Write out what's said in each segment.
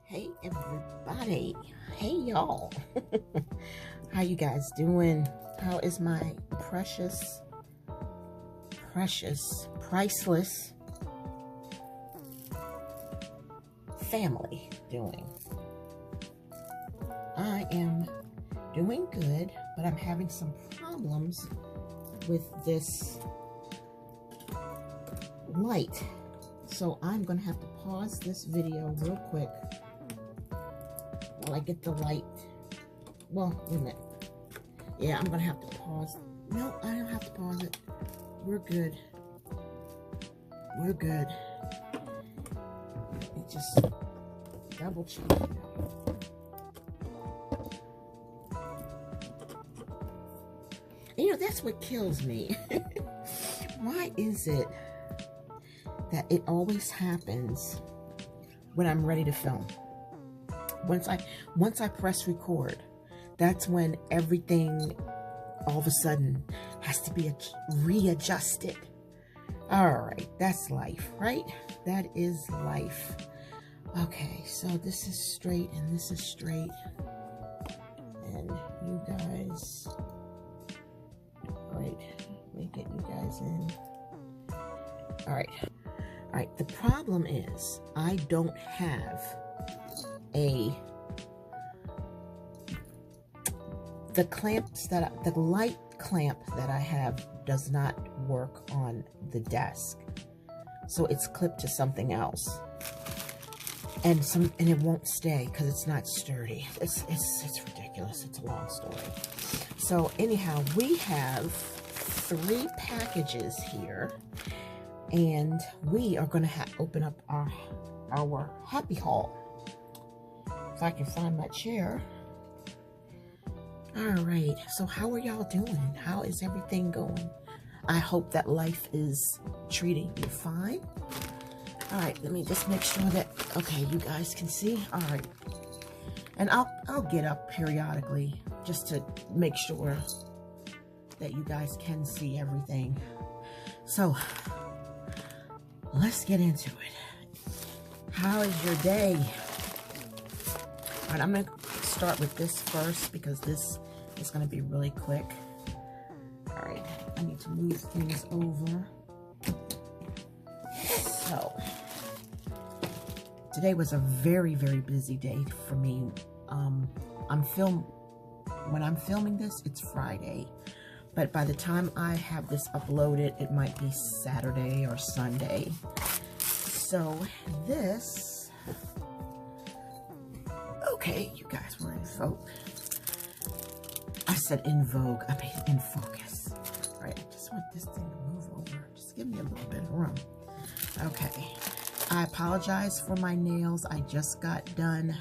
Hey everybody. Hey y'all. How you guys doing? How is my precious, priceless family doing? I am doing good, but I'm having some problems with this light. So I'm gonna have to pause this video real quick while I get the light. Well, wait a minute. Yeah, I'm gonna have to pause. No, I don't have to pause it. We're good. We're good. Let me just double check. You know, that's what kills me. Why is it that it always happens when I'm ready to film? Once I press record, that's when everything all of a sudden has to be readjusted. All right, that's life, right? That is life. Okay, so this is straight and this is straight. And you guys, all right, let me get you guys in. All right. All right, the problem is I don't have the light clamp that I have does not work on the desk. So it's clipped to something else. And it won't stay because it's not sturdy. It's ridiculous. It's a long story. So anyhow, we have 3 packages here. And we are going to open up our happy haul. If I can find my chair. All right. So how are y'all doing? How is everything going? I hope that life is treating you fine. All right. Let me just make sure that, okay, you guys can see. All right. And I'll get up periodically just to make sure that you guys can see everything. So let's get into it. How is your day? All right, I'm going to start with this first because this is going to be really quick. All right, I need to move things over. So, today was a very, very busy day for me. When I'm filming this, it's Friday. But by the time I have this uploaded, it might be Saturday or Sunday. So this, okay, you guys were in vogue. I said in vogue, I mean in focus. All right, I just want this thing to move over. Just give me a little bit of room. Okay, I apologize for my nails. I just got done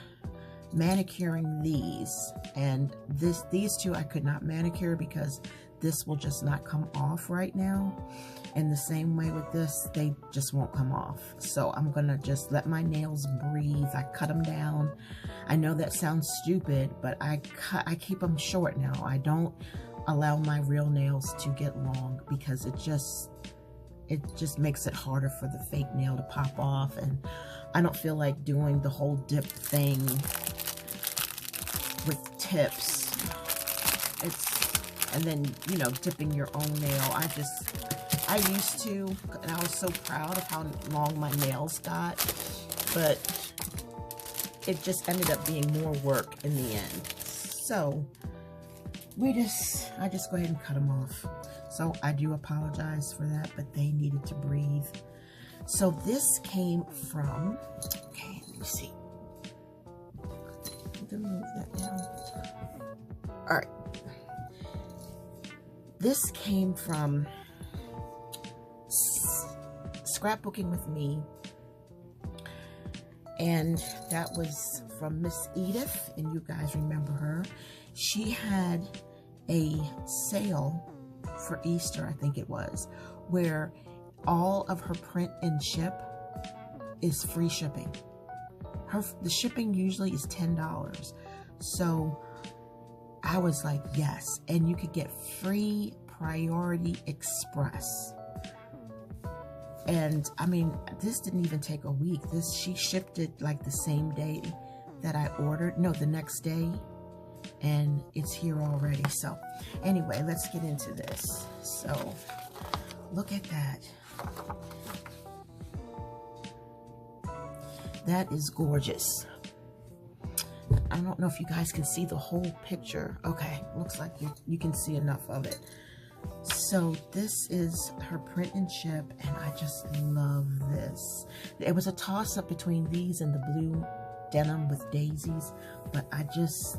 manicuring these. And these 2 I could not manicure because this will just not come off right now. And the same way with this, they just won't come off. So I'm gonna just let my nails breathe. I cut them down. I know that sounds stupid, but I keep them short now. I don't allow my real nails to get long because it just makes it harder for the fake nail to pop off. And I don't feel like doing the whole dip thing with tips. And then, you know, dipping your own nail. I used to, and I was so proud of how long my nails got, but it just ended up being more work in the end. So I just go ahead and cut them off. So I do apologize for that, but they needed to breathe. So this came from, okay, let me see. I'm gonna move that down. All right. This came from Scrapbooking with Me, and that was from Miss Edith, and you guys remember her. She had a sale for Easter, I think it was, where all of her print and ship is free shipping. The shipping usually is $10, so I was like, yes. And you could get free Priority Express. And I mean, this didn't even take a week. She shipped it like the same day that I ordered. No, the next day. And it's here already. So anyway, let's get into this. So look at that. That is gorgeous. I don't know if you guys can see the whole picture. Okay, looks like you can see enough of it. So this is her print and ship, and I just love this. It was a toss-up between these and the blue denim with daisies, but I just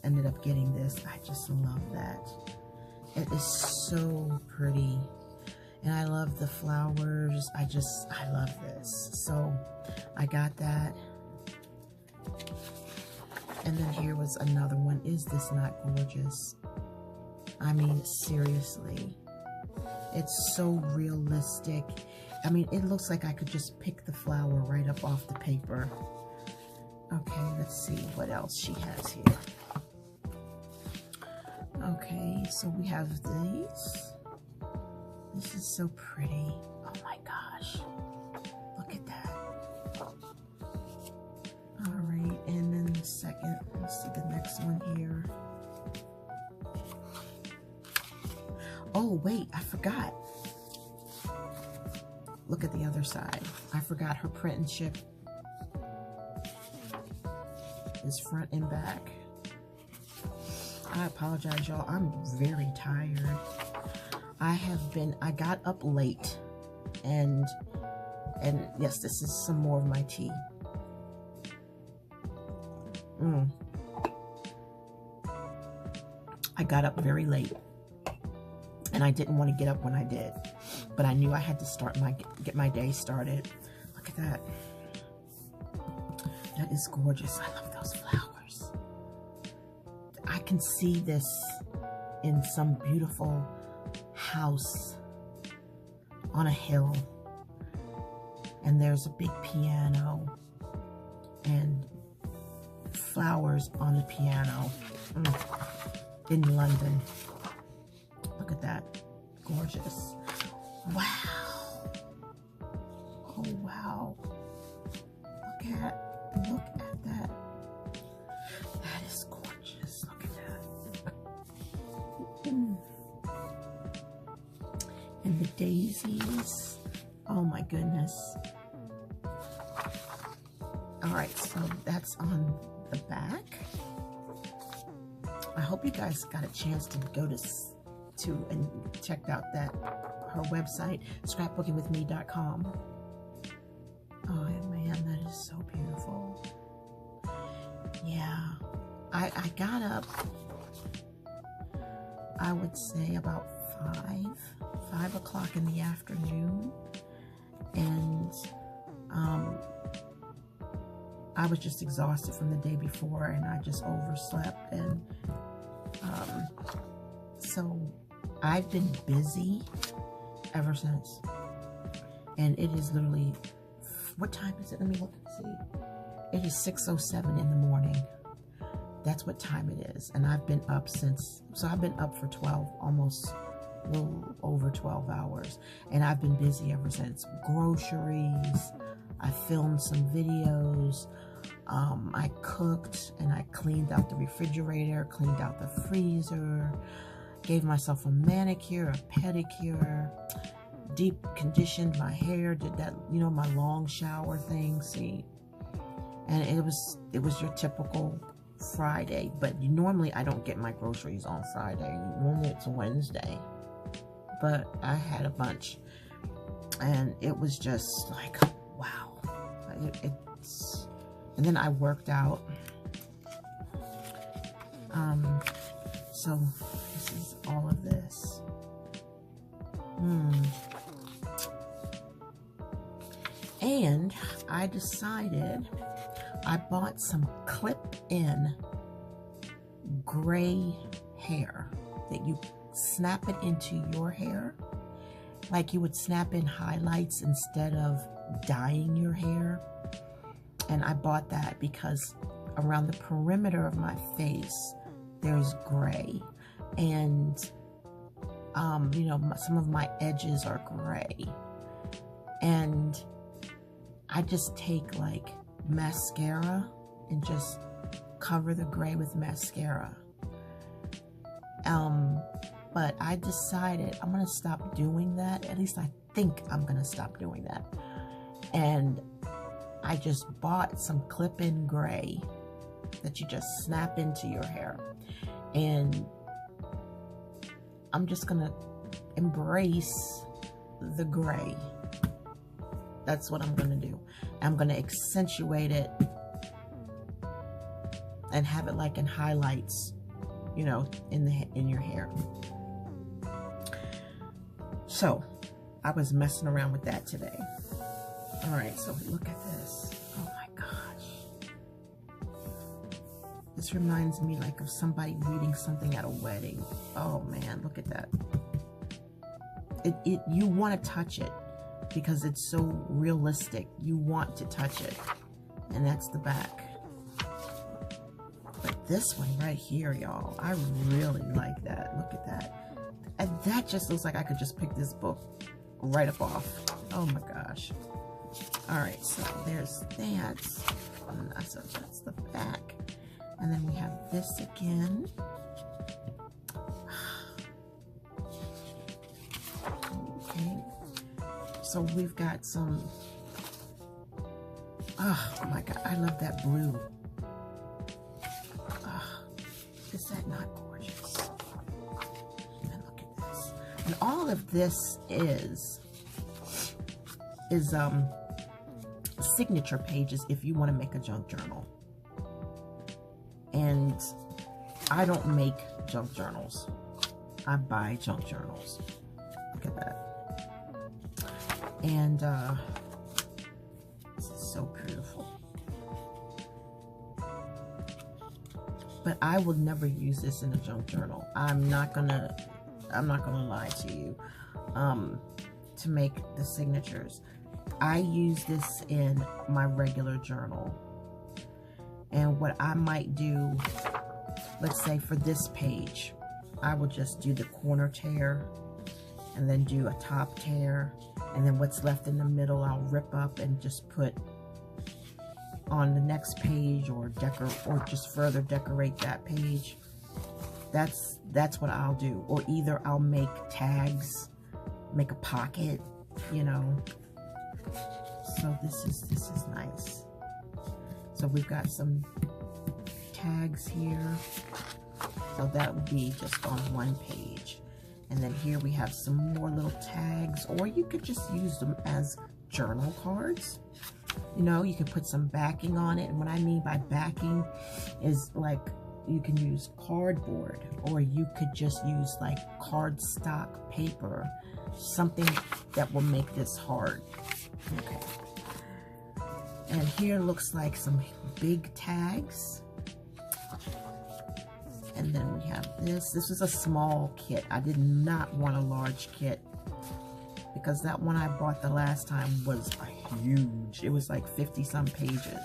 ended up getting this. I just love that. It is so pretty. And I love the flowers. I love this. So I got that. And then here was another one. Is this not gorgeous? I mean, seriously. It's so realistic. I mean, it looks like I could just pick the flower right up off the paper. Okay, let's see what else she has here. Okay, so we have these. This is so pretty. Oh my gosh. Look at that. Alright, and then the second, let's see the next one here. Oh, wait, I forgot. Look at the other side. I forgot her print and ship is front and back. I apologize, y'all. I'm very tired. I got up late, and yes, this is some more of my tea. I got up very late, and I didn't want to get up when I did, but I knew I had to get my day started. Look at that. That is gorgeous. I love those flowers. I can see this in some beautiful house on a hill, and there's a big piano and flowers on the piano in London. Look at that. Gorgeous. Wow. Oh, wow. Look at that. That is gorgeous. Look at that. And the daisies. Oh my goodness. Alright, so that's on the back. I hope you guys got a chance to go to and check out her website, scrapbookingwithme.com. Oh man, that is so beautiful. Yeah, I got up, I would say about 5 o'clock in the afternoon, and I was just exhausted from the day before, and I just overslept, and so I've been busy ever since, and it is literally, what time is it? Let me look and see. It is 6:07 in the morning. That's what time it is, and I've been up since, so I've been up for 12, almost a little over 12 hours, and I've been busy ever since. Groceries, I filmed some videos, I cooked, and I cleaned out the refrigerator, cleaned out the freezer, gave myself a manicure, a pedicure, deep conditioned my hair, did that, you know, my long shower thing, see, and it was your typical Friday, but normally I don't get my groceries on Friday. Normally it's Wednesday, but I had a bunch, and it was just like, wow. And then I worked out. So this is all of this. And I decided, I bought some clip-in gray hair that you snap it into your hair, like you would snap in highlights instead of dyeing your hair. And I bought that because around the perimeter of my face there's gray, and you know, some of my edges are gray, and I just take like mascara and just cover the gray with mascara. But I decided I'm going to stop doing that. At least I think I'm going to stop doing that. And I just bought some clip-in gray that you just snap into your hair. And I'm just going to embrace the gray. That's what I'm going to do. I'm going to accentuate it and have it like in highlights, you know, in your hair. So I was messing around with that today. All right, so look at this. Oh my gosh. This reminds me like of somebody reading something at a wedding. Oh man, look at that. You want to touch it because it's so realistic. You want to touch it. And that's the back. But this one right here, y'all, I really like that. Look at that. And that just looks like I could just pick this book right up off. Oh my gosh. All right, so there's that. So that's the back. And then we have this again. Okay. So we've got some, oh my God, I love that blue. Is that not gorgeous? And look at this. And all of this is signature pages if you want to make a junk journal. And I don't make junk journals. I buy junk journals. Look at that. And this is so beautiful. But I will never use this in a junk journal. I'm not gonna lie to you. To make the signatures, I use this in my regular journal. And what I might do, let's say for this page, I will just do the corner tear and then do a top tear, and then what's left in the middle I'll rip up and just put on the next page, or just further decorate that page. That's what I'll do. Or either I'll make tags, make a pocket, you know. So this is nice. So we've got some tags here. So that would be just on one page. And then here we have some more little tags, or you could just use them as journal cards. You know, you can put some backing on it. And what I mean by backing is like you can use cardboard, or you could just use like cardstock paper, something that will make this hard. Okay. And here looks like some big tags. And then we have this. This is a small kit. I did not want a large kit because that one I bought the last time was huge. It was like 50 some pages.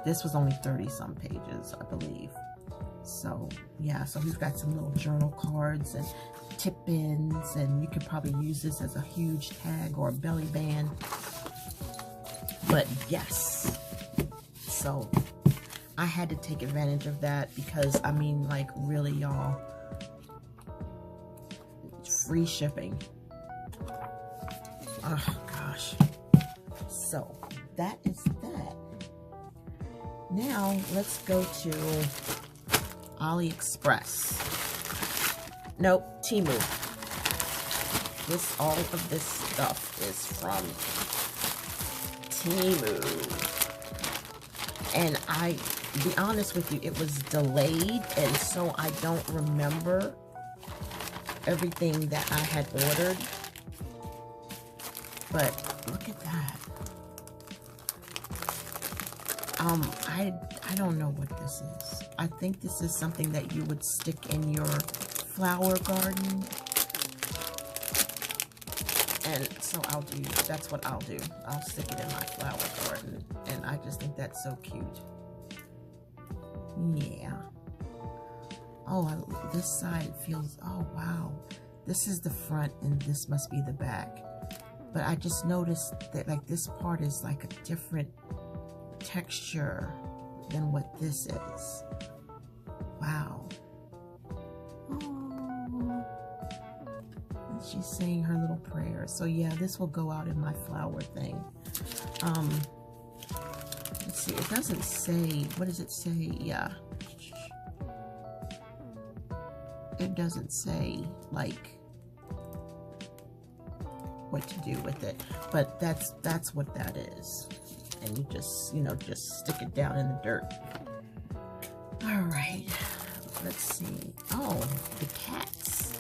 This was only 30 some pages, I believe. So yeah, so we've got some little journal cards and tip ins, and you could probably use this as a huge tag or a belly band. But yes, so I had to take advantage of that because, I mean, like, really, y'all, free shipping. Oh, gosh. So, that is that. Now, let's go to AliExpress. Nope, Temu. All of this stuff is from Temu. And be honest with you, it was delayed, and so I don't remember everything that I had ordered. But look at that. I don't know what this is. I think this is something that you would stick in your flower garden. And so that's what I'll do. I'll stick it in my flower garden. And I just think that's so cute. Yeah. Oh, this side feels, oh wow. This is the front and this must be the back. But I just noticed that like this part is like a different texture than what this is. Wow. Oh. And she's saying her little prayer. So yeah, this will go out in my flower thing. Let's see, it doesn't say, what does it say? Yeah. It doesn't say, like, what to do with it. But that's what that is. And you just, you know, just stick it down in the dirt. All right. Let's see. Oh, the cats.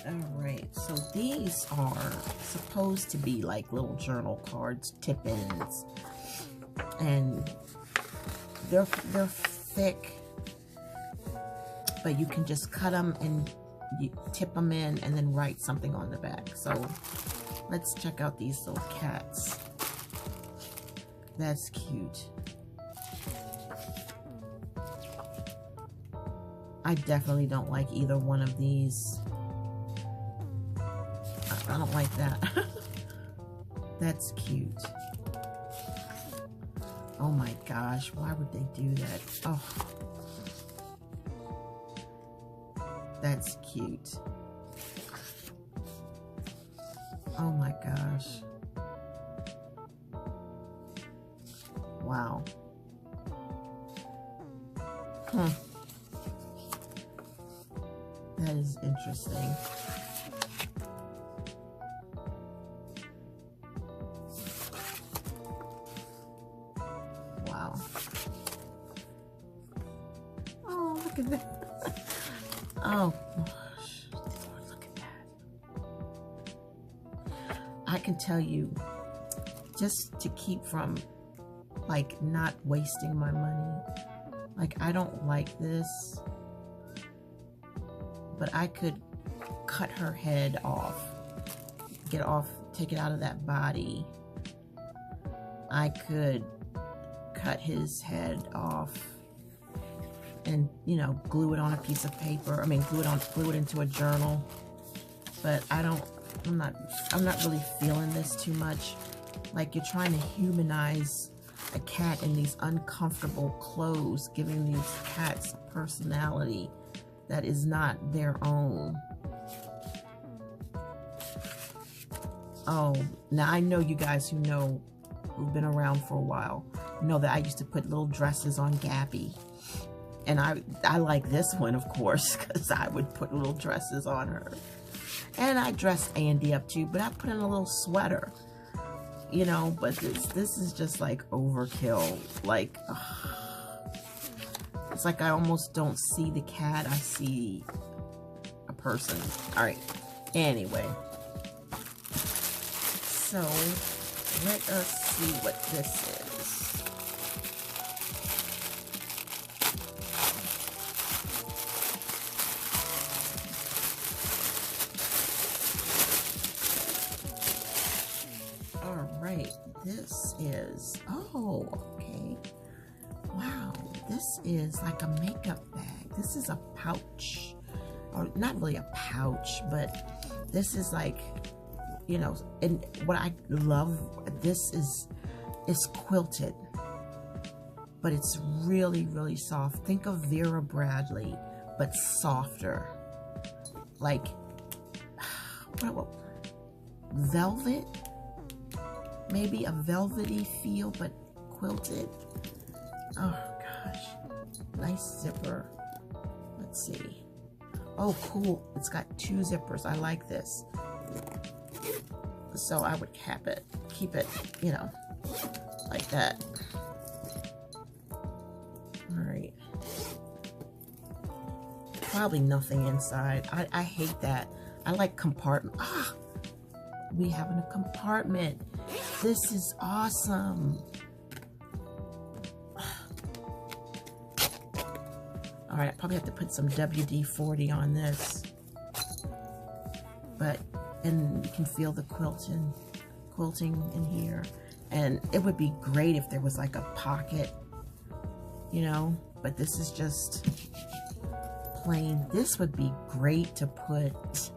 All right. So these are supposed to be like little journal cards, tip-ins. And they're thick, but you can just cut them and you tip them in and then write something on the back. So let's check out these little cats. That's cute. I definitely don't like either one of these. I don't like that. That's cute. Oh my gosh, why would they do that? Oh, that's cute. Oh my gosh. Wow. That is interesting. Look at that. Oh gosh. Look at that. I can tell you, just to keep from like not wasting my money, like I don't like this, but I could cut her head off, take it out of that body. I could cut his head off and, you know, glue it on a piece of paper. I mean, glue it into a journal. But I'm not really feeling this too much. Like, you're trying to humanize a cat in these uncomfortable clothes, giving these cats a personality that is not their own. Oh, now I know you guys who've been around for a while know that I used to put little dresses on Gabby. And I like this one, of course, because I would put little dresses on her. And I dressed Andy up too, but I put in a little sweater, you know. But this is just like overkill. Like, it's like I almost don't see the cat, I see a person. All right, anyway. So let us see what this is. This is, oh, okay. Wow, this is like a makeup bag. This is a pouch. Or not really a pouch, but this is like, you know, and what I love, this is quilted. But it's really, really soft. Think of Vera Bradley, but softer. Like, what, velvet? Maybe a velvety feel, but quilted. Oh gosh, nice zipper. Let's see. Oh, cool. It's got 2 zippers. I like this. So I would keep it, you know, like that. All right. Probably nothing inside. I hate that. I like compartment. Ah, we have a compartment. This is awesome. All right, I probably have to put some WD-40 on this. And you can feel the quilting in here. And it would be great if there was like a pocket, you know, but this is just plain. This would be great to put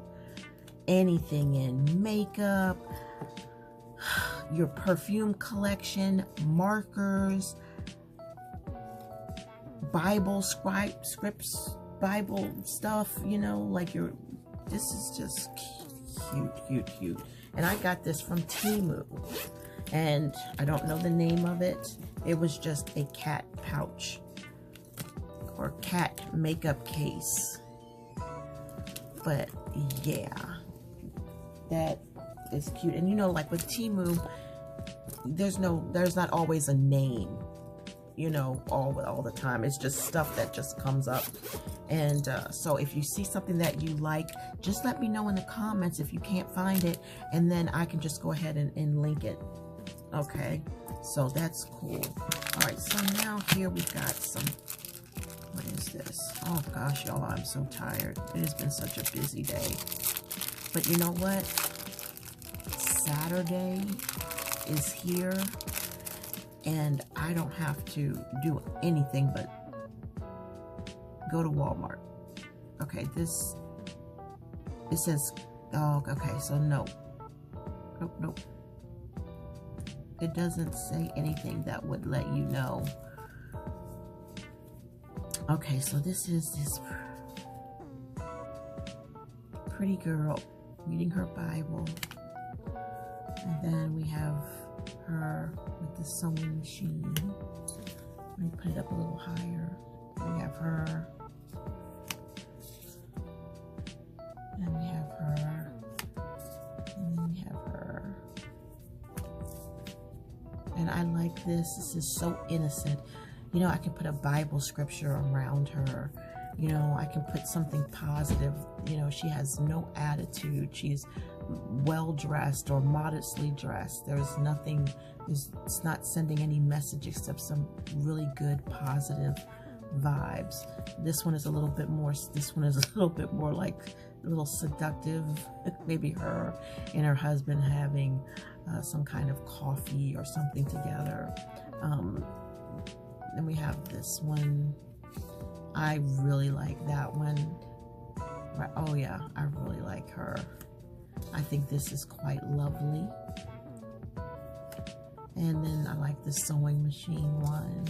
anything in, makeup, your perfume collection, markers, Bible scripts, Bible stuff, you know, like this is just cute. And I got this from Temu, and I don't know the name of it. It was just a cat pouch or cat makeup case. But yeah, that is cute. And you know, like with Temu, there's not always a name, you know, all the time. It's just stuff that just comes up. And so if you see something that you like, just let me know in the comments if you can't find it, and then I can just go ahead and link it. Okay, so that's cool. All right, so now here we've got some, what is this? Oh gosh, y'all, I'm so tired. It has been such a busy day. But you know what? Saturday is here, and I don't have to do anything but go to Walmart. Okay, it says, oh, okay, so no. Nope. It doesn't say anything that would let you know. Okay, so this is this pretty girl reading her Bible. And then we have her with the sewing machine. Let me put it up a little higher. We have her. And we have her. And then we have her. And I like this. This is so innocent. You know, I can put a Bible scripture around her. You know, I can put something positive. You know, she has no attitude. She's well dressed or modestly dressed. There's nothing, it's not sending any message except some really good positive vibes. This one is a little bit more, like a little seductive. Maybe her and her husband having some kind of coffee or something together. Then we have this one. I really like that one. Oh yeah, I really like her. I think this is quite lovely. And then I like the sewing machine one.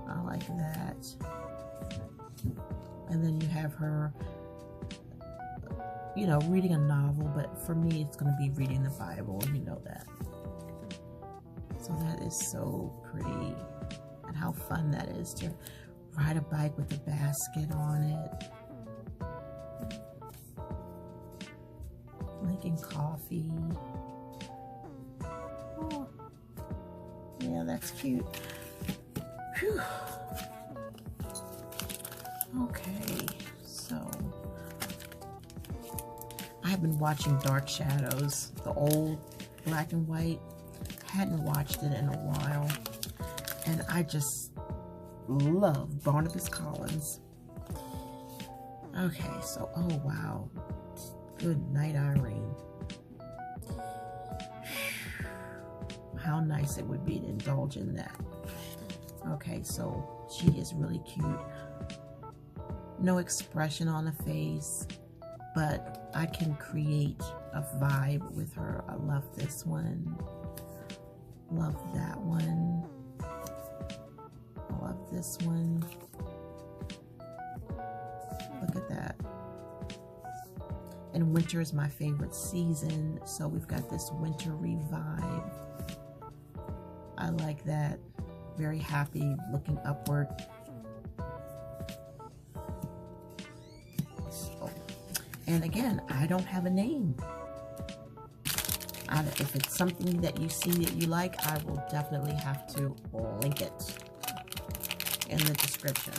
I like that. And then you have her, you know, reading a novel, but for me it's going to be reading the Bible, you know that. So that is so pretty. And how fun that is to ride a bike with a basket on it. Making coffee. Oh, yeah, that's cute. Whew. Okay, so I've been watching Dark Shadows, the old black and white. Hadn't watched it in a while, and I just love Barnabas Collins. Okay, so, oh wow. Good night, Irene. How nice it would be to indulge in that. Okay, so she is really cute. No expression on the face, but I can create a vibe with her. I love this one. Love that one. I love this one. Look at that. And winter is my favorite season, so we've got this wintry vibe. I like that. Very happy, looking upward. So, and again, I don't have a name. If it's something that you see that you like, I will definitely have to link it in the description.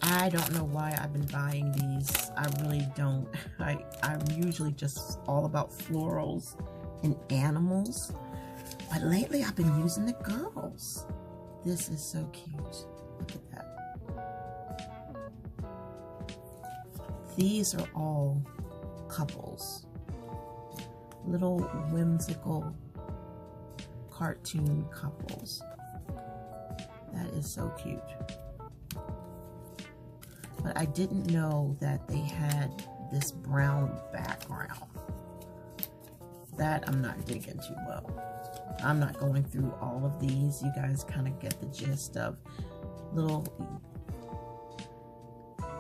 I don't know why I've been buying these. I really don't. I'm usually just all about florals and animals. But lately I've been using the girls. This is so cute. Look at that. These are all couples. Little whimsical cartoon couples. That is so cute. but I didn't know that they had this brown background. That I'm not digging too well. I'm not going through all of these. You guys kind of get the gist of little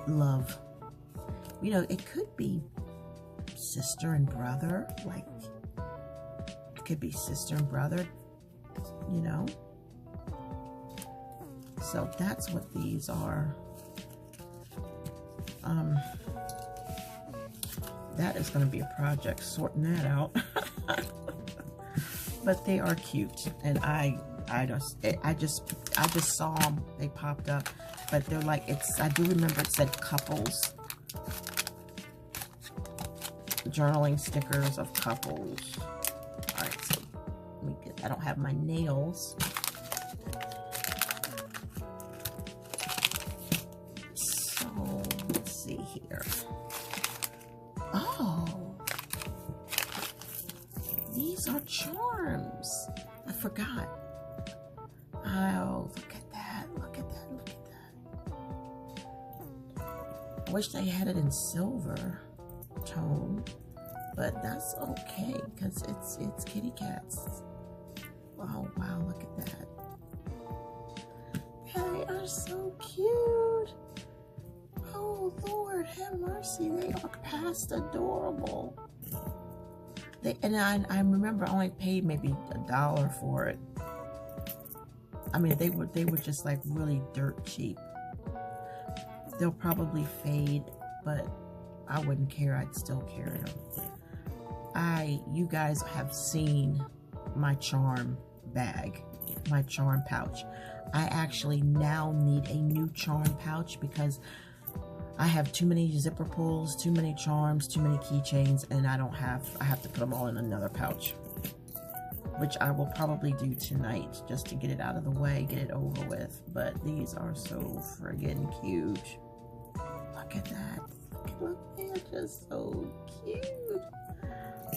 love. You know, it could be sister and brother, like it could be sister and brother, you know. So that's what these are. That is going to be a project sorting that out. But they are cute, and I just saw them. They popped up, but they're like, I do remember it said couples. Journaling stickers of couples. All right, so let me get. I don't have my nails. So let's see here. Oh, these are charms. I forgot. Oh, look at that! Look at that! Look at that! I wish they had it in silver tone, but that's okay because it's kitty cats. Oh wow, look at that. They are so cute. Oh Lord have mercy, they are past adorable. I remember I only paid maybe $1 for it. I mean, they were just like really dirt cheap. They'll probably fade, but I wouldn't care. I'd still carry them. You guys have seen my charm bag, my charm pouch. I actually now need a new charm pouch because I have too many zipper pulls, too many charms, too many keychains, and I have to put them all in another pouch, which I will probably do tonight just to get it out of the way, get it over with. But these are so friggin' cute. Look at that. Look, they're just so cute.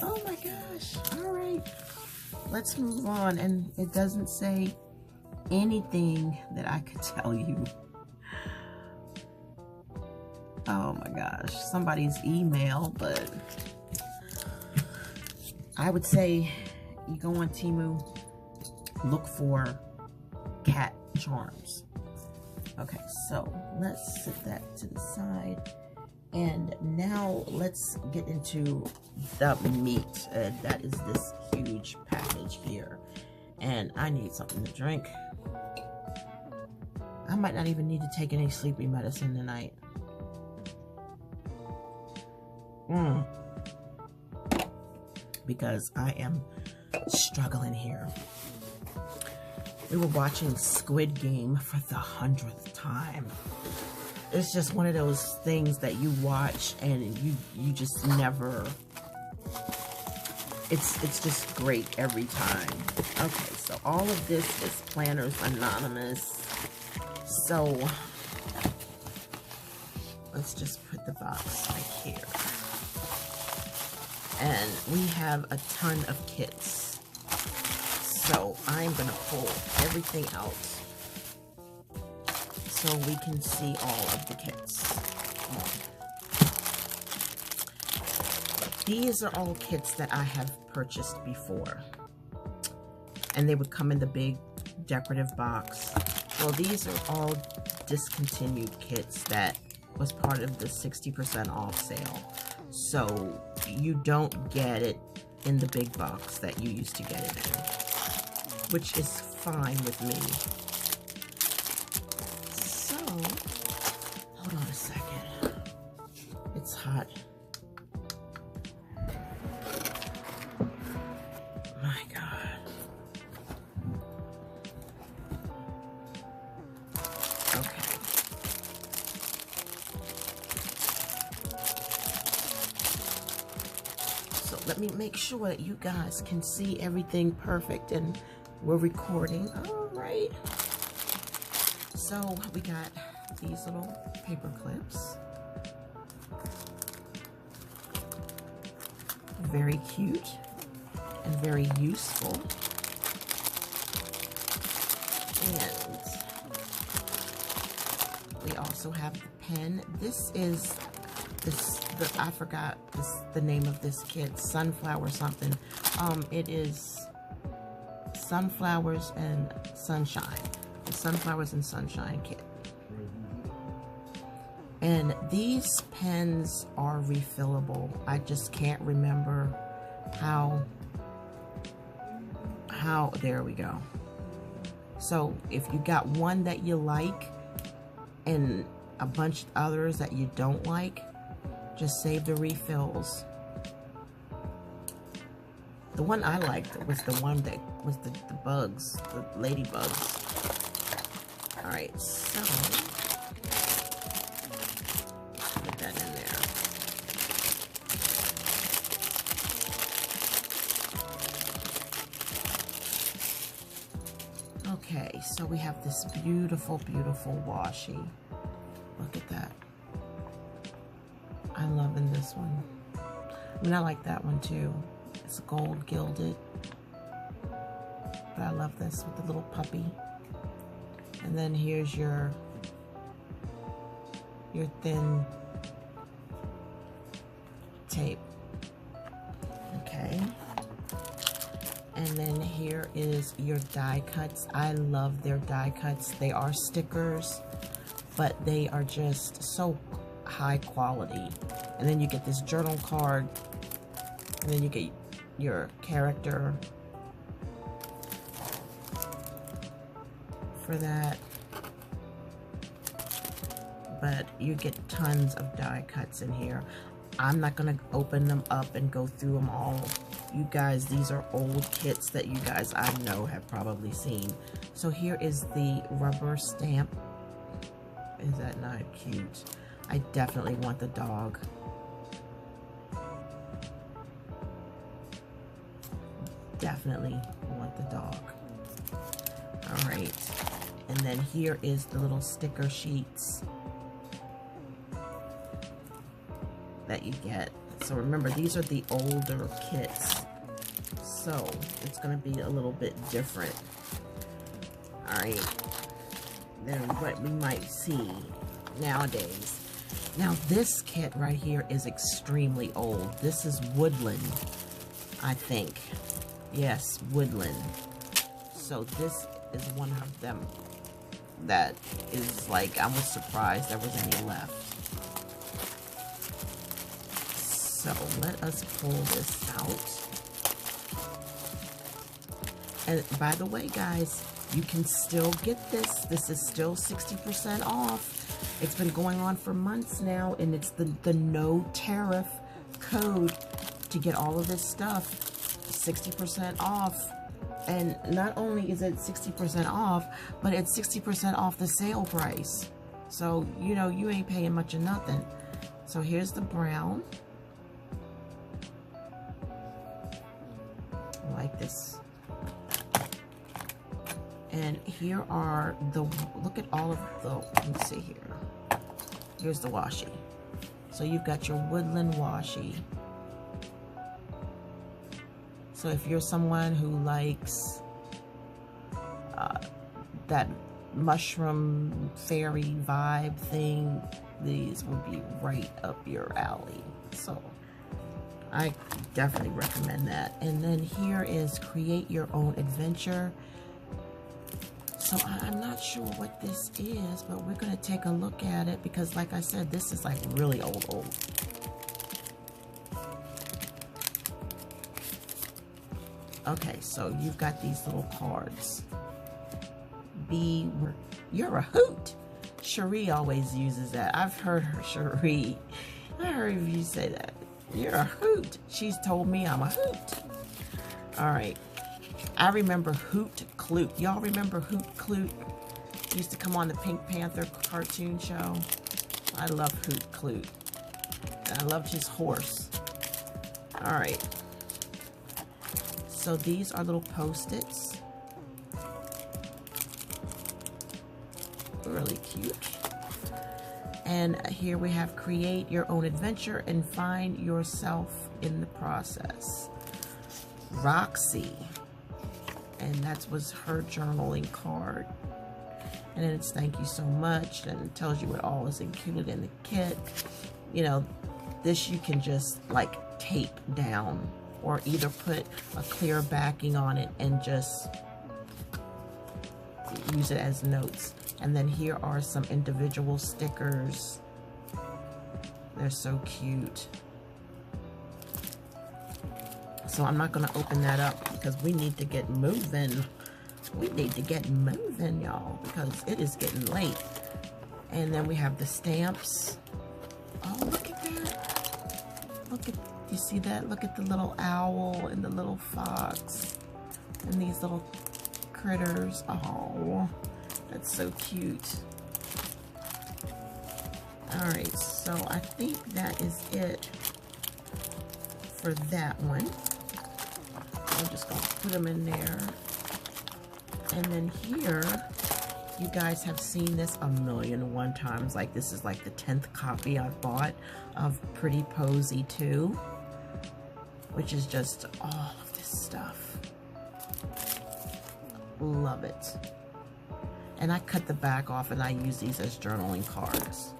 Oh my gosh. All right, let's move on. And it doesn't say anything that I could tell you. Oh my gosh, somebody's email, but I would say you go on Temu, look for cat charms. Okay, so let's set that to the side. And now let's get into the meat. That is this huge package here. And I need something to drink. I might not even need to take any sleeping medicine tonight. Because I am struggling here. We were watching Squid Game for the 100th time. It's just one of those things that you watch and you just never, it's just great every time. Okay, so all of this is Planners Anonymous. So let's just put the box right here. And we have a ton of kits. So I'm gonna pull everything out so we can see all of the kits. These are all kits that I have purchased before. And they would come in the big decorative box. Well, these are all discontinued kits that was part of the 60% off sale. So you don't get it in the big box that you used to get it in, which is fine with me. So, hold on a second. It's hot. My God. Okay. So let me make sure that you guys can see everything perfect and we're recording. All right. So we got these little paper clips. Very cute and very useful. And We also have the pen. This is I forgot the name of this kit, Sunflower something. It is Sunflowers and Sunshine. The Sunflowers and Sunshine kit. And these pens are refillable. I just can't remember how, there we go. So if you got one that you like and a bunch of others that you don't like, just save the refills. The one I liked was the one that was the bugs, the ladybugs. All right, so put that in there. Okay, so we have this beautiful, beautiful washi. Look at that. I'm loving this one. I mean, I like that one too. It's gold gilded. But I love this with the little puppy. And then here's your thin tape. Okay. And then here is your die cuts. I love their die cuts. They are stickers, but they are just so high quality. And then you get this journal card, and then you get your character for that. But you get tons of die cuts in here. I'm not gonna open them up and go through them all. You guys, these are old kits that you guys I know have probably seen. So here is the rubber stamp. Is that not cute? I definitely want the dog. Definitely want the dog. All right. And then here is the little sticker sheets that you get. So remember, these are the older kits. So it's going to be a little bit different. All right. Than what we might see nowadays. Now this kit right here is extremely old. This is Woodland, I think. Yes, Woodland. So this is one of them that is like, I was surprised there was any left. So let us pull this out. And by the way, guys, you can still get this. This is still 60% off. It's been going on for months now, and it's the no tariff code to get all of this stuff. 60% off. And not only is it 60% off, but it's 60% off the sale price. So, you know, you ain't paying much of nothing. So here's the brown. I like this. And here are the, look at all of the, let me see here. Here's the washi. So you've got your Woodland washi. So if you're someone who likes that mushroom fairy vibe thing, these would be right up your alley. So I definitely recommend that. And then here is Create Your Own Adventure. So I'm not sure what this is, but we're going to take a look at it because, like I said, this is like really old. Okay, so you've got these little cards. You're a hoot. Cherie always uses that. I've heard her, Cherie. I heard you say that. You're a hoot. She's told me I'm a hoot. All right. I remember Hoot Kloot. Y'all remember Hoot Kloot? He used to come on the Pink Panther cartoon show. I love Hoot Kloot. And I loved his horse. All right. So these are little Post-its. Really cute. And here we have Create Your Own Adventure and Find Yourself in the Process. Roxy. And that was her journaling card. And then it's thank you so much, and it tells you what all is included in the kit. You know, this you can just like tape down, or either put a clear backing on it and just use it as notes. And then here are some individual stickers. They're so cute. So I'm not going to open that up because we need to get moving. We need to get moving, y'all, because it is getting late. And then we have the stamps. Oh, look at that. Look at, you see that? Look at the little owl and the little fox and these little critters. Oh, that's so cute. All right, so I think that is it for that one. I'm just gonna put them in there. And then here, you guys have seen this 1,000,001 times. Like, this is like the 10th copy I've bought of Pretty Posy 2, which is just all of this stuff. Love it. And I cut the back off and I use these as journaling cards.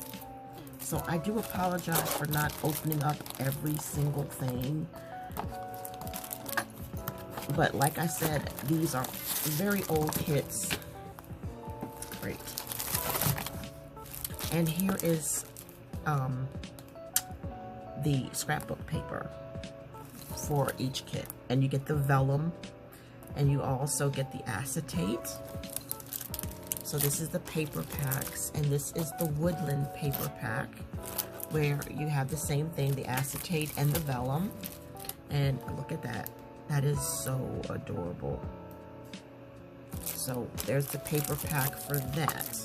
So I do apologize for not opening up every single thing. But like I said, these are very old kits. Great. And here is the scrapbook paper for each kit. And you get the vellum, and you also get the acetate. So this is the paper packs, and this is the Woodland paper pack, where you have the same thing, the acetate and the vellum. And look at that. That is so adorable. So there's the paper pack for that.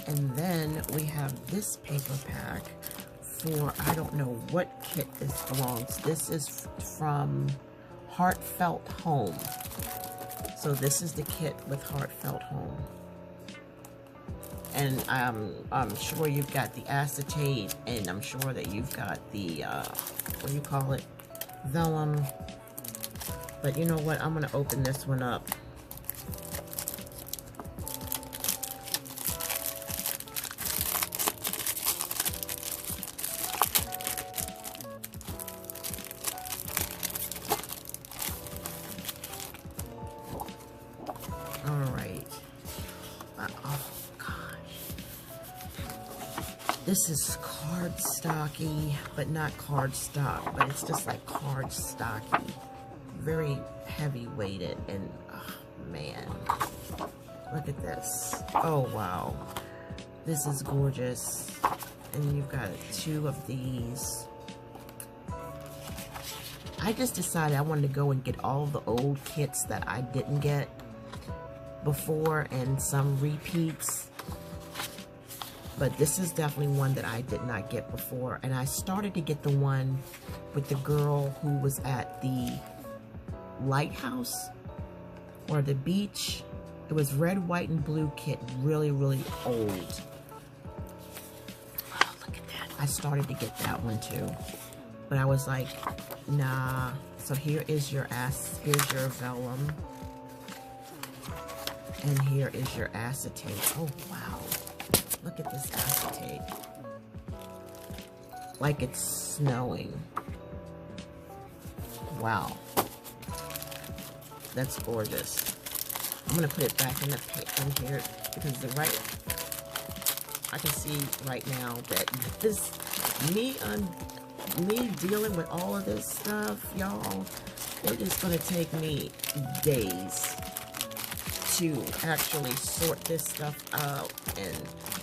And then we have this paper pack for, I don't know what kit this belongs. This is from Heartfelt Home. So this is the kit with Heartfelt Home. And I'm sure you've got the acetate, and I'm sure that you've got the, what do you call it? Vellum. But you know what? I'm going to open this one up. This is cardstocky, but not cardstock, but it's just like cardstocky. Very heavy weighted, and oh man, look at this. Oh wow, this is gorgeous. And you've got 2 of these. I just decided I wanted to go and get all the old kits that I didn't get before, and some repeats. But this is definitely one that I did not get before. And I started to get the one with the girl who was at the lighthouse or the beach. It was red, white, and blue kit. Really, really old. Oh, look at that. I started to get that one too. But I was like, nah. So here is your here's your vellum. And here is your acetate. Oh, wow. Look at this acetate. Like it's snowing. Wow. That's gorgeous. I'm gonna put it back in here because I can see right now that this me dealing with all of this stuff, y'all. It is gonna take me days to actually sort this stuff out and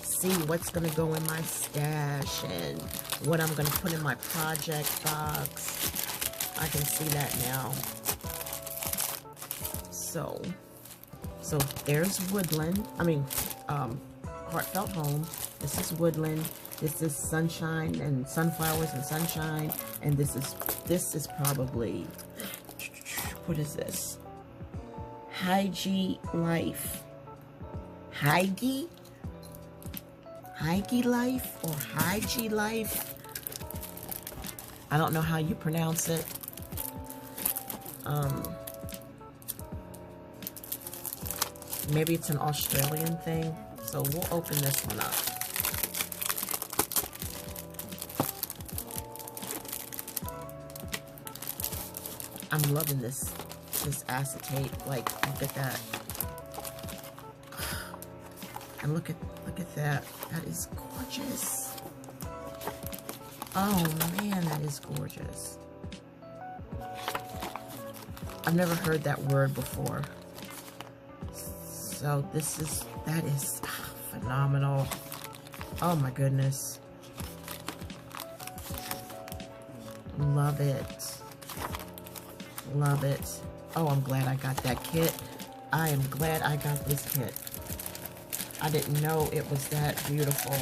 see what's going to go in my stash and what I'm going to put in my project box. I can see that now. So there's Woodland. Heartfelt Home. This is Woodland. This is Sunshine and Sunflowers and Sunshine. And this is probably, what is this? Hygie Life. Hygie Life or Hygie Life. I don't know how you pronounce it. Maybe it's an Australian thing. So we'll open this one up. I'm loving this acetate. Like, look at that. And look at that. That is gorgeous. Oh man, that is gorgeous. I've never heard that word before. So that is phenomenal. Oh my goodness. Love it. Love it. Oh, I'm glad I got that kit. I am glad I got this kit. I didn't know it was that beautiful.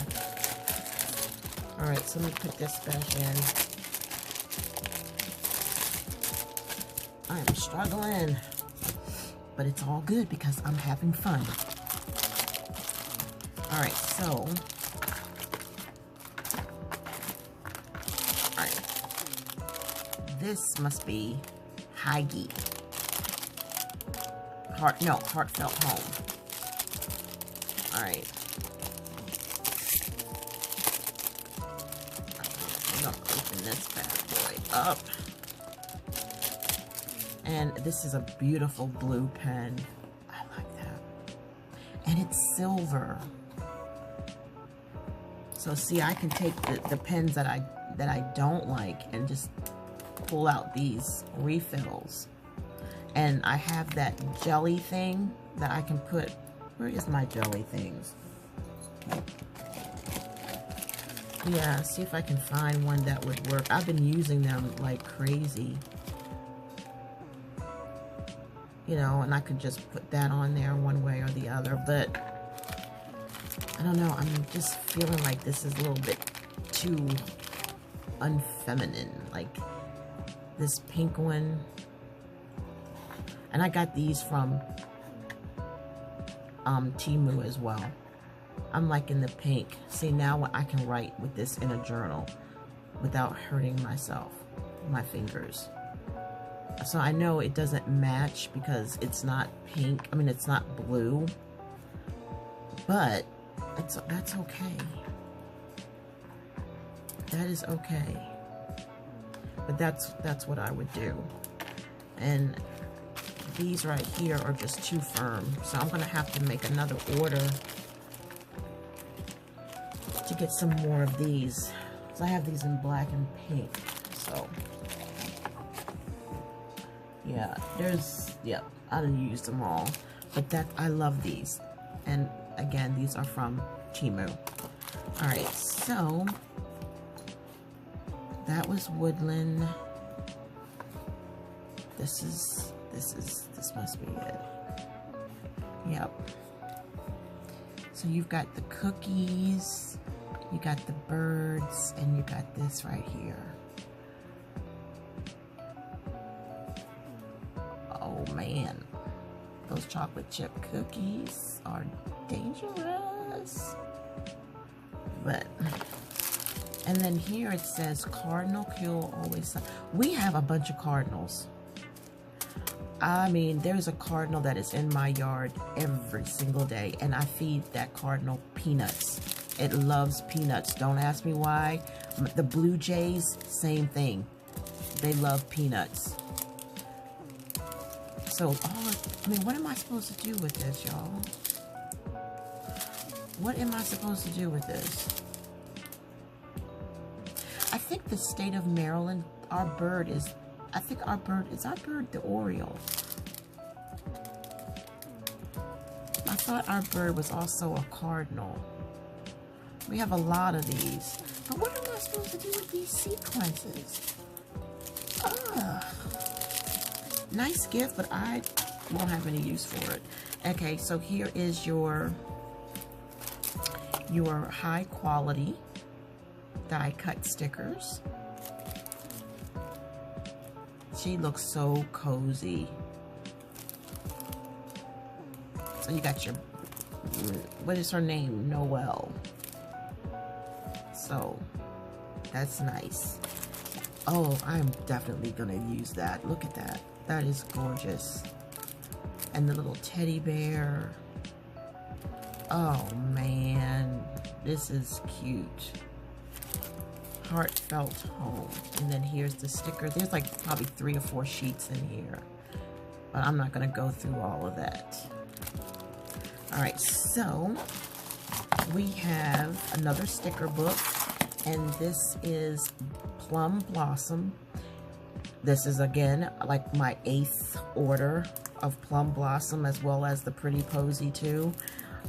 Alright, so let me put this back in. I am struggling. But it's all good because I'm having fun. Alright, so. Alright. This must be Hygge. Heartfelt Home. Alright. I'm gonna open this bad boy up. And this is a beautiful blue pen. I like that. And it's silver. So see, I can take the pens that I don't like and just pull out these refills. And I have that jelly thing that I can put. Where is my jelly things? Yeah, see if I can find one that would work. I've been using them like crazy. You know, and I could just put that on there one way or the other, but I don't know, I'm just feeling like this is a little bit too unfeminine, like this pink one. And I got these from Temu as well. I'm liking the pink. See, now I can write with this in a journal without hurting myself, my fingers. So I know it doesn't match because it's not pink. I mean, it's not blue, but that's okay. That is okay. But that's what I would do. And these right here are just too firm, so I'm gonna have to make another order to get some more of these. So I have these in black and pink. So. Yeah, I didn't use them all, but I love these. And again, these are from Temu. All right, so that was Woodland. This must be it. Yep. So you've got the cookies, you got the birds, and you got this right here. Oh man, those chocolate chip cookies are dangerous. But, and then here it says cardinal kill always. We have a bunch of cardinals. I mean, there's a cardinal that is in my yard every single day, and I feed that cardinal peanuts. It loves peanuts. Don't ask me why. The blue jays, same thing. They love peanuts. So, I mean, what am I supposed to do with this, y'all? What am I supposed to do with this? I think the state of Maryland, our bird is the Oriole. I thought our bird was also a cardinal. We have a lot of these. But what am I supposed to do with these sequences? Ugh. Nice gift, but I won't have any use for it. Okay, so here is your high quality die cut stickers. She looks so cozy. So you got your, what is her name? Noelle. So that's nice. Oh, I'm definitely gonna use that. Look at that. That is gorgeous. And the little teddy bear. Oh man, this is cute. Heartfelt home. And then here's the sticker. There's like probably 3 or 4 sheets in here, but I'm not going to go through all of that. All right, so we have another sticker book, and this is Plum Blossom. This is again like my 8th order of Plum Blossom, as well as the Pretty Posy too.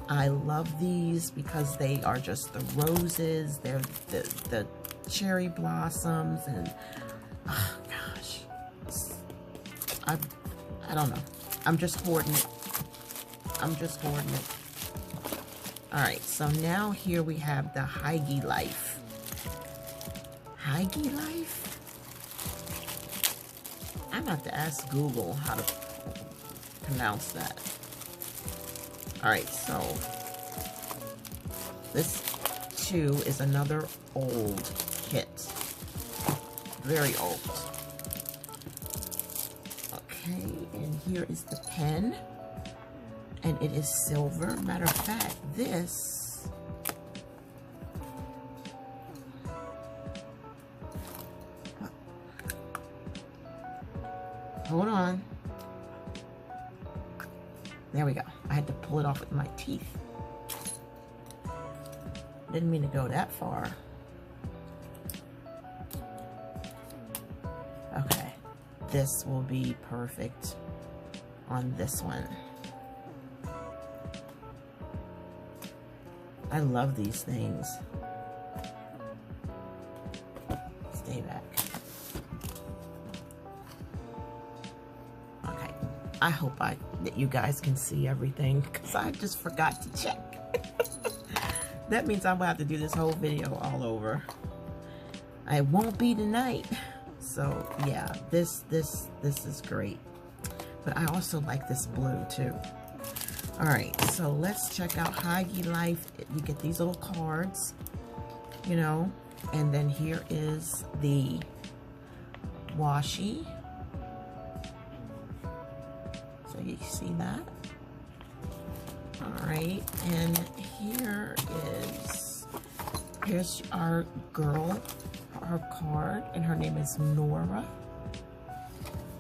I love these because they are just the roses, they're the cherry blossoms, and oh gosh, I don't know. I'm just hoarding it. I'm just hoarding it. All right, so now here we have the Hygge Life. Hygge Life? I'm gonna have to ask Google how to pronounce that. All right, so this too is another old kit. Very old. Okay, and here is the pen. And it is silver. Matter of fact, this hold on. There we go. I had to pull it off with my teeth. Didn't mean to go that far. Okay. This will be perfect on this one. I love these things. Stay back. Okay. I hope that you guys can see everything, because I just forgot to check. That means I'm gonna have to do this whole video all over. It won't be tonight. So yeah, this is great. But I also like this blue too. All right, so let's check out Hygge Life. You get these little cards, you know, and then here is the washi. So you see that? All right, and here's our girl, her card, and her name is Nora.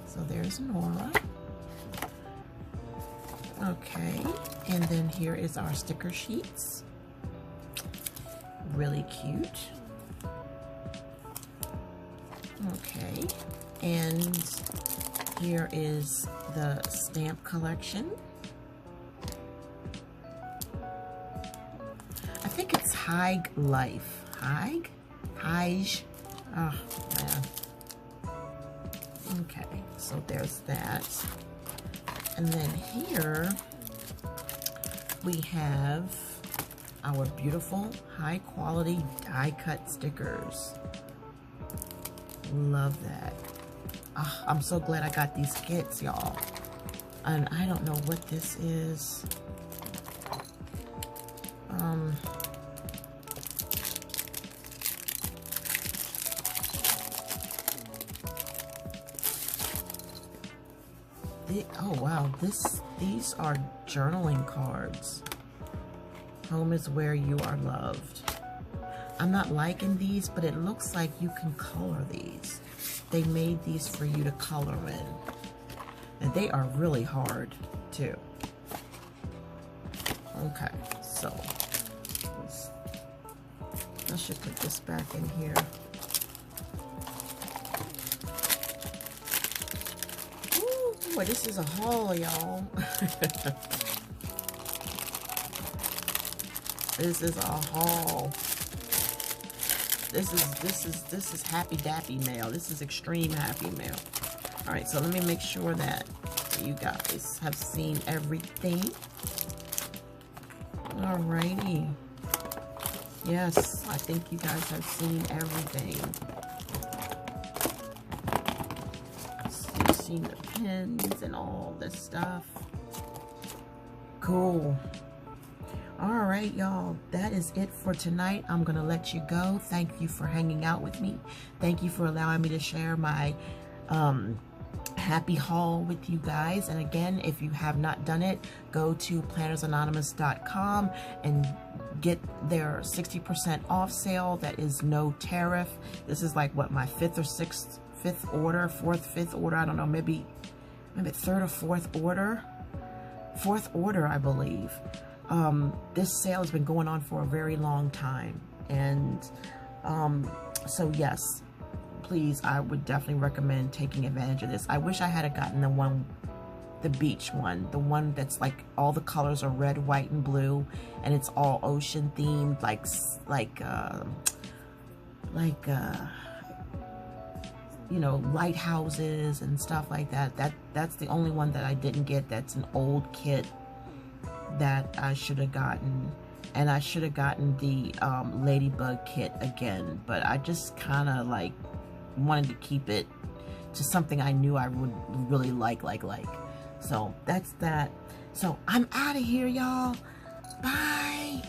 So there's Nora. Okay, and then here is our sticker sheets. Really cute. Okay, and here is the stamp collection. I think it's Hygge Life. Hygge? Oh, man. Okay, so there's that. And then here we have our beautiful high quality die cut stickers. Love that. Oh, I'm so glad I got these kits, y'all. And I don't know what this is. Oh wow, these are journaling cards. Home is where you are loved. I'm not liking these, but it looks like you can color these. They made these for you to color in. And they are really hard too. Okay, so I should put this back in here. Boy, this is a haul, y'all. This is a haul. This is happy dappy mail. This is extreme happy mail. All right, so let me make sure that you guys have seen everything. All righty. Yes, I think you guys have seen everything. You've seen the pins and all this stuff. Cool. All right, y'all, that is it for tonight. I'm gonna let you go. Thank you for hanging out with me. Thank you for allowing me to share my happy haul with you guys. And again, if you have not done it, go to plannersanonymous.com and get their 60% off sale. That is no tariff. This is like what, my fifth order, I don't know, maybe third or fourth order, I believe. This sale has been going on for a very long time, and so yes, please, I would definitely recommend taking advantage of this. I wish I had gotten the beach one, the one that's like all the colors are red, white, and blue, and it's all ocean themed, you know, lighthouses and stuff like that. That's the only one that I didn't get. That's an old kit that I should have gotten. And I should have gotten the ladybug kit again, but I just kind of like wanted to keep it to something I knew I would really like. So that's that. So I'm out of here, y'all. Bye.